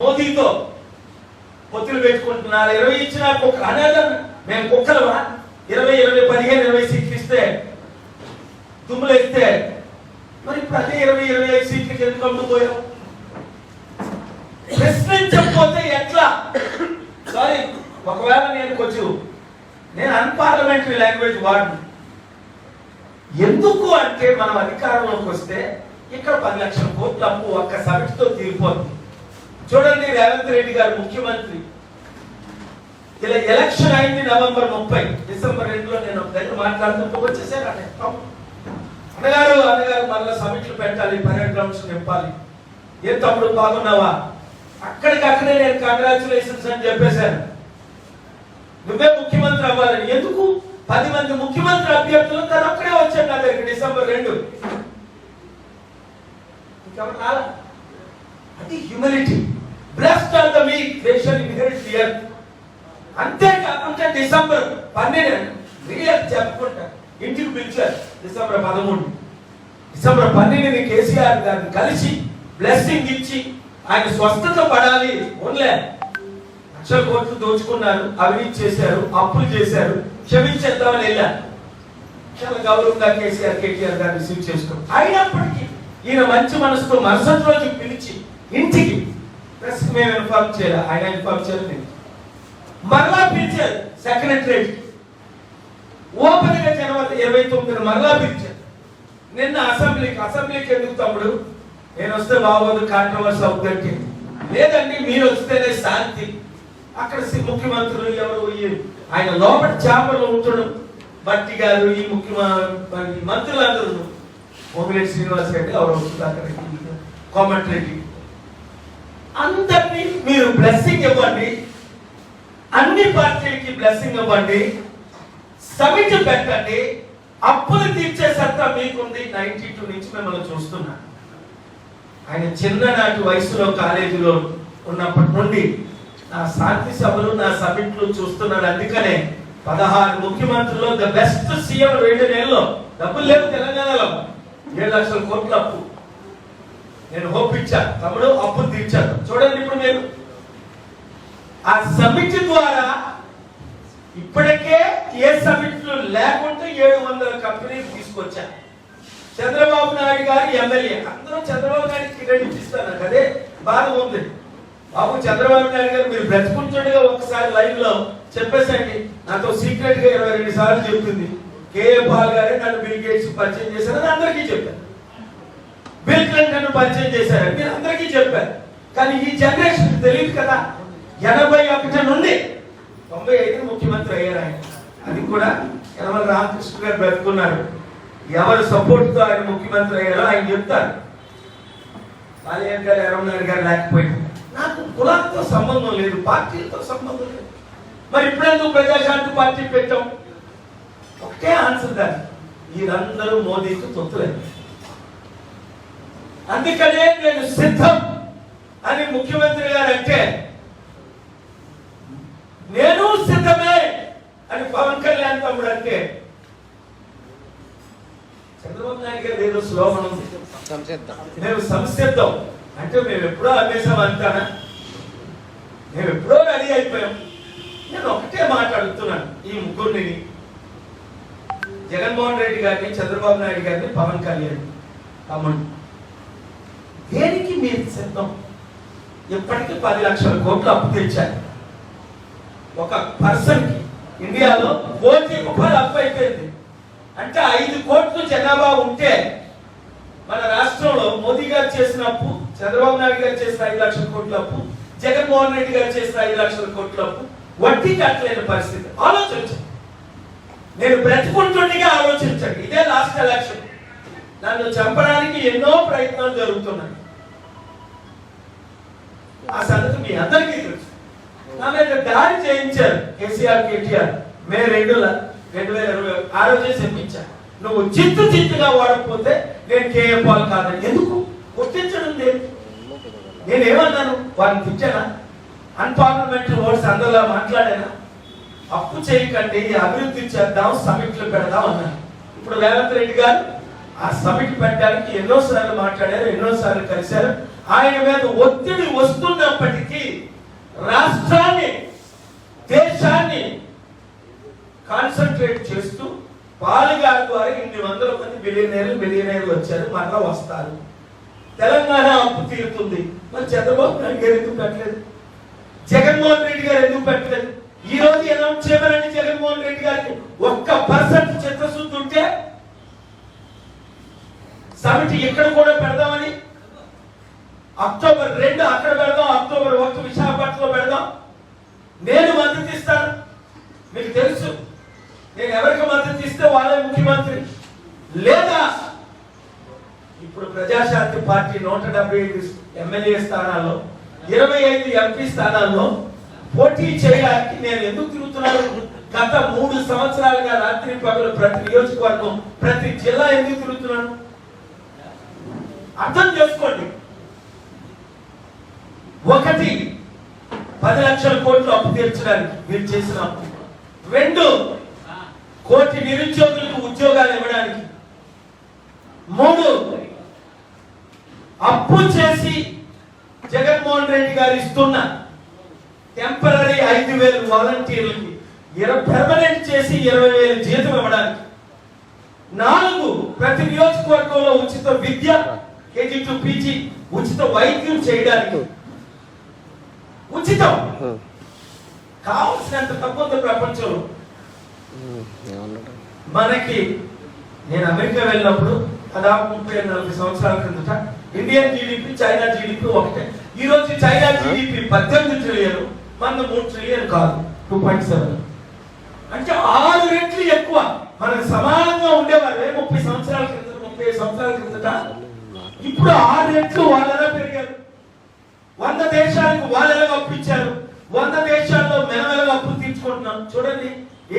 మోదీతో పొత్తులు పెట్టుకుంటున్నారు. 20 ఇచ్చినా కుక్క అనేది మేము కుక్కలమా? 20, 15, 20 సీట్లు ఇస్తే దుమ్ములు ఇస్తే మరి ఇప్పుడు అదే 20, 25 సీట్లకి ఎందుకు అమ్ముకుపోయాం? ప్రశ్నించకపోతే ఎట్లా? సారీ, ఒకవేళ నేను అన్పార్లమెంటరీ లాంగ్వేజ్ వాడను. ఎందుకు అంటే మనం అధికారంలోకి వస్తే ఇక్కడ 10 లక్షల కోట్ల అప్పు ఒక్క సమిటితో తీరిపోతుంది. చూడండి, రేవంత్ రెడ్డి గారు ముఖ్యమంత్రి, ఇలా ఎలక్షన్ అయింది నవంబర్ 30, డిసెంబర్ 2లో నేను ఒక దగ్గర మాట్లాడుతుంటూ వచ్చేసారు. అన్నగారు మళ్ళీ సమిట్లు పెట్టాలి, పర్యటన గ్రౌండ్స్ నింపాలి. ఏ తమ్ముడు బాగున్నావా? అక్కడికక్కడే నేను కంగ్రాచులేషన్స్ అని చెప్పేశాను. నువ్వే ముఖ్యమంత్రి అవ్వాలని. ఎందుకు? 10 మంది ముఖ్యమంత్రి అభ్యర్థులు తను అక్కడే వచ్చాడు నా దగ్గర డిసెంబర్ 2. అది humility. Blessed are the meek, they shall inherit the earth. అంతేకాకుండా డిసెంబర్ 12 చెప్పుకుంటా ఇంటికి పిలిచారు. డిసెంబర్ 13, డిసెంబర్ 12 కేసీఆర్ గారిని కలిసి బ్లెస్సింగ్ ఇచ్చి ఆయన స్వస్థత పడాలి. ఓన్లే లక్షల కోట్లు దోచుకున్నారు, అవినీతి చేశారు, అప్పులు చేశారు, క్షమించేద్దామని వెళ్ళారు. చాలా గౌరవంగా కేటీఆర్ గారు రిసీవ్ చేసుకున్నారు. అయినప్పటికీ ఈయన మంచి మనసుతో మరుసటి రోజు పిలిచి ఇంటికి ప్రెస్ మేము ఇన్ఫార్మ్ చేయాలి, ఆయన ఇన్ఫార్మ్ చేయాలి. మరలా పిలిచారు సెక్రటరేట్. ఓపెన్ గా జనవరి 29 మరలా పిలిచారు. నిన్న అసెంబ్లీకి ఎందుకు తమ్ముడు? నేను వస్తే బాగోదు, కాంట్రవర్సీ అవుతుందంటే లేదండి, మీరు వస్తేనే శాంతి. అక్కడ ముఖ్యమంత్రులు ఎవరు, ఆయన లోపల చేపలు ఉంచడం, బట్టి గారు, ఈ మంత్రులందరూ, పొంగులేటి శ్రీనివాస్ రెడ్డి ఎవరు వస్తుంది, కోమటిరెడ్డి, అందరినీ మీరు బ్లెస్సింగ్ ఇవ్వండి, అన్ని పార్టీలకి బ్లెస్సింగ్ ఇవ్వండి, సమిట్ పెట్టండి, అప్పులు తీర్చే సత్తా మీకుంది. 92 నుంచి మిమ్మల్ని చూస్తున్నా. ఆయన చిన్ననాటి వయసులో కాలేజీలో ఉన్నప్పటి నుండి నా శాంతి సభలు, నా సమిట్లు చూస్తున్నాడు. అందుకనే 16 ముఖ్యమంత్రులు ద బెస్ట్ సీఎం 2 నెలల్లో. డబ్బులు లేవు తెలంగాణలో, 7 లక్షల కోట్ల అప్పు. నేను హోప్ ఇచ్చాను, తమ్ముడు అప్పులు తీర్చాను. చూడండి, ఇప్పుడు మీరు ఆ సమిట్ ద్వారా ఇప్పటికే ఏ సమిట్లు లేకుండా 700 కంపెనీలు తీసుకొచ్చారు. చంద్రబాబు నాయుడు గారు ఎమ్మెల్యే, అందరూ చంద్రబాబు నాయుడు క్రెడిట్ ఇస్తారు. నాకు అదే బాధ ఉంది. బాబు చంద్రబాబు నాయుడు గారు మీరు బ్రతుకుంటుండగా ఒకసారి లైవ్ లో చెప్పేసండి. నాతో సీక్రెట్ గా 22 సార్లు చెప్తుంది. కేఏ పాల్ గారే నన్ను బిల్ గేట్స్ పరిచయం చేశారని అందరికీ చెప్పారు. బిల్ క్లింటన్ పరిచయం చేశారని మీరు అందరికీ చెప్పారు. కానీ ఈ జనరేషన్ తెలియదు కదా. 81 నుండి 95 ముఖ్యమంత్రి అయ్యారు ఆయన. అది కూడా యనమల రామకృష్ణ గారు బ్రతుకున్నారు. ఎవరు సపోర్ట్ తో ఆయన ముఖ్యమంత్రి అయ్యారో ఆయన చెప్తారు. బాలయ్య గారు, ఎర్రమనాయుడు గారు లేకపోయింది. నాకు కులాలతో సంబంధం లేదు, పార్టీలతో సంబంధం లేదు. మరి ఇప్పుడెందుకు ప్రజాశాంతి పార్టీ పెట్టాం? ఒకటే ఆన్సర్ దాన్ని, మీరందరూ మోదీకి తొత్తులేదు. అందుకనే నేను సిద్ధం అని ముఖ్యమంత్రి గారు అంటే నేను సిద్ధమే అని పవన్ కళ్యాణ్ తమ్ముడు అంటే చంద్రబాబు నాయుడు గారు ఏదో స్లోగన్ ఉంది, మేము సంసిద్ధం అంటే మేము ఎప్పుడో అభ్యాసం అంటానా? మేము ఎప్పుడో రెడీ అయిపోయాం. నేను ఒకటే మాట్లాడుతున్నాను, ఈ ముగ్గురిని, జగన్మోహన్ రెడ్డి గారిని, చంద్రబాబు నాయుడు గారిని, పవన్ కళ్యాణ్ తమ్ముడు, దేనికి మీరు సిద్ధం? ఇప్పటికీ 10 లక్షల కోట్లు అప్పు తెచ్చారు. ఒక పర్సన్ కి ఇండియాలో 1 కోటి రూపాయలు అప్పు అయిపోయింది. అంటే 5 కోట్లు జనాభా ఉంటే మన రాష్ట్రంలో మోదీ గారు చేసిన అప్పు, చంద్రబాబు నాయుడు గారు చేసిన 5 లక్షల కోట్ల అప్పు, జగన్మోహన్ రెడ్డి గారు చేసిన 5 లక్షల కోట్ల అప్పు, వడ్డీ కట్టలేని పరిస్థితి. ఆలోచించండి, నేను బ్రతుకుంటుండగా ఆలోచించండి. ఇదే లాస్ట్ ఎలక్షన్, నన్ను చంపడానికి ఎన్నో ప్రయత్నాలు జరుగుతున్నాయి. ఆ సంగతి మీ అందరికీ తెలుసు. నా మీద దాడి చేయించారు కేటీఆర్ మే 2, 2020 ఆ రోజే చెప్పించారు. నువ్వు చిత్తుగా వాడకపోతే నేను కేఏ పాల్ కాదని. ఎందుకు గుర్తించడం లేదు? నేనేమన్నాను? వారిని తిట్టానా? అన్పార్లమెంటరీ వర్డ్స్ అందరిలా మాట్లాడానా? అప్పు చేయకండి, అభివృద్ధి చేద్దాం, సమిట్లు పెడదాం అన్నాను. ఇప్పుడు రేవంత్ రెడ్డి గారు ఆ సమిట్ పెట్టడానికి ఎన్నోసార్లు మాట్లాడారు, ఎన్నోసార్లు కలిశారు. ఆయన మీద ఒత్తిడి వస్తున్నప్పటికీ మిలియనీర్లు వచ్చారు, మరలా వస్తారు. తెలంగాణ అప్పు తీరుతుంది. మరి చంద్రబాబు నాయుడు గారు ఎందుకు పెట్టలేదు? జగన్మోహన్ రెడ్డి గారు ఎందుకు పెట్టలేదు? ఈ రోజు అనౌన్స్ చేయమని జగన్మోహన్ రెడ్డి గారికి 1% చిత్తశుద్ధి ఉంటే సమితి ఇక్కడ కూడా పెడదామని, అక్టోబర్ 2 అక్కడ పెడదాం, అక్టోబర్ 1 విశాఖపట్నంలో పెడదాం. నేను మద్దతు ఇస్తాను. మీకు తెలుసు నేను ఎవరికి మద్దతు ఇస్తే వాళ్ళే ముఖ్యమంత్రి. లేదా ఇప్పుడు ప్రజాశాంతి పార్టీ 175 ఎమ్మెల్యే స్థానాల్లో 25 ఎంపీ స్థానాల్లో పోటీ చేయడానికి నేను ఎందుకు తిరుగుతున్నాను? గత 3 సంవత్సరాలుగా రాత్రి పగలు ప్రతి నియోజకవర్గం, ప్రతి జిల్లా ఎందుకు తిరుగుతున్నాను? అర్థం చేసుకోండి. 1 10 లక్షల కోట్లు అప్పు తీర్చడానికి మీరు చేసిన అప్పు. 2 కోటి నిరుద్యోగులకు ఉద్యోగాలు ఇవ్వడానికి. 3 అప్పు చేసి జగన్మోహన్ రెడ్డి గారు ఇస్తున్న టెంపరీ 5,000 వాలంటీర్లకి పెర్మనెంట్ చేసి 20,000 జీతం ఇవ్వడానికి. 4 ప్రతి నియోజకవర్గంలో ఉచిత విద్య, కేజీ టు పీజీ ఉచిత వైద్యం చేయడానికి. ఉచితం కావాల్సినంత తక్కువ ప్రపంచంలో. మనకి నేను అమెరికా వెళ్ళినప్పుడు దాదాపు 30-40 సంవత్సరాల క్రిందట ఇండియన్ జీడిపి, చైనా జీడిపి ఒకటే. ఈ రోజు చైనా జీడిపి 18 ట్రిలియన్, మన 3 ట్రిలియన్ కాదు, 2.7. అంటే 6 రెట్లు ఎక్కువ. మనకు సమానంగా ఉండేవారు 30 సంవత్సరాల క్రిందట, 35 సంవత్సరాల క్రిందట. ఇప్పుడు 6 రెట్లు వాళ్ళలా పెరిగారు. 100 దేశాలకు వాళ్ళెలా అప్పించారు. 100 దేశాల్లో మెల్లమెల్లగా అప్పులు తీర్చుకుంటున్నాం. చూడండి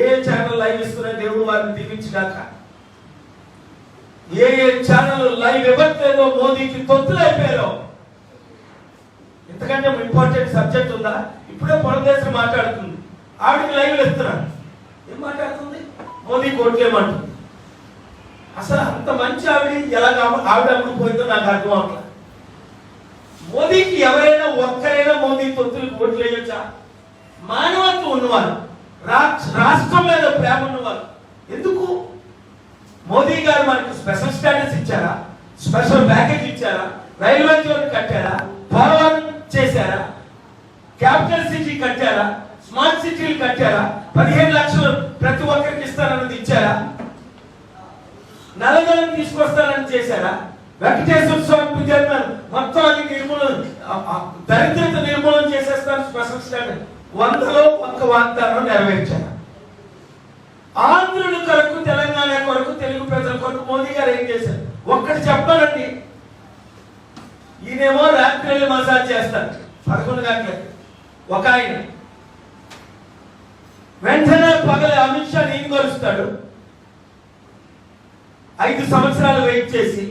ఏ ఛానల్ లైవ్ ఇస్తున్నాయి, దేవుడు వారిని దీవించగాక. ఏ ఛానల్ లైవ్ ఇవ్వట్లేదో మోదీకి తొత్తులైపోయారో. ఇంతకంటే ఇంపార్టెంట్ సబ్జెక్ట్ ఉందా? ఇప్పుడే పొరదేశం మాట్లాడుతుంది, ఆవిడకి లైవ్ ఇస్తున్నాను. ఏం మాట్లాడుతుంది? మోదీ కోట్లేమంటుంది. అసలు అంత మంచి ఆవిడ ఎలాగ ఆవిడ అమ్ముడుపోయిందో నాకు అర్థం అవట్లేదు. మోదీకి ఎవరైనా ఒక్కరైనా మోదీ తొత్తులకు ఓట్లు వేయొచ్చా? మానవత్వం ఉన్నవారు, రాష్ట్రం మీద ప్రేమ ఉన్నవారు. ఎందుకు మోదీ గారు మనకు స్పెషల్ స్టేటస్ ఇచ్చారా? స్పెషల్ ప్యాకేజ్ ఇచ్చారా? రైల్వే జోన్ కట్టారా? పోలవరం చేశారా? క్యాపిటల్ సిటీ కట్టారా? స్మార్ట్ సిటీలు కట్టారా? 15 లక్షలు ప్రతి ఒక్కరికి ఇస్తారన్నది ఇచ్చారా? నల్లధనం తీసుకొస్తారని చేశారా? వెంకటేశ్వర స్వామి పూజలు మొత్తం అది నిర్మూలన, దరిద్రత నిర్మూలన చేసేస్తారు. స్పెషల్ స్టేటస్ 100లో 1 వాగ్దానం నెరవేర్చారు. ఆంధ్రుల కొరకు, తెలంగాణ కొరకు, తెలుగు ప్రజల కొరకు మోదీ గారు ఏం చేశారు? ఒక్కటి చెప్పాలండి. ఈయనేమో రాత్రి మసాజ్ చేస్తారు 11 గంటలకి ఒక ఆయన, వెంటనే పగలు అమిత్ షా నేను కలుస్తాడు. 5 సంవత్సరాలు వెయిట్ చేసి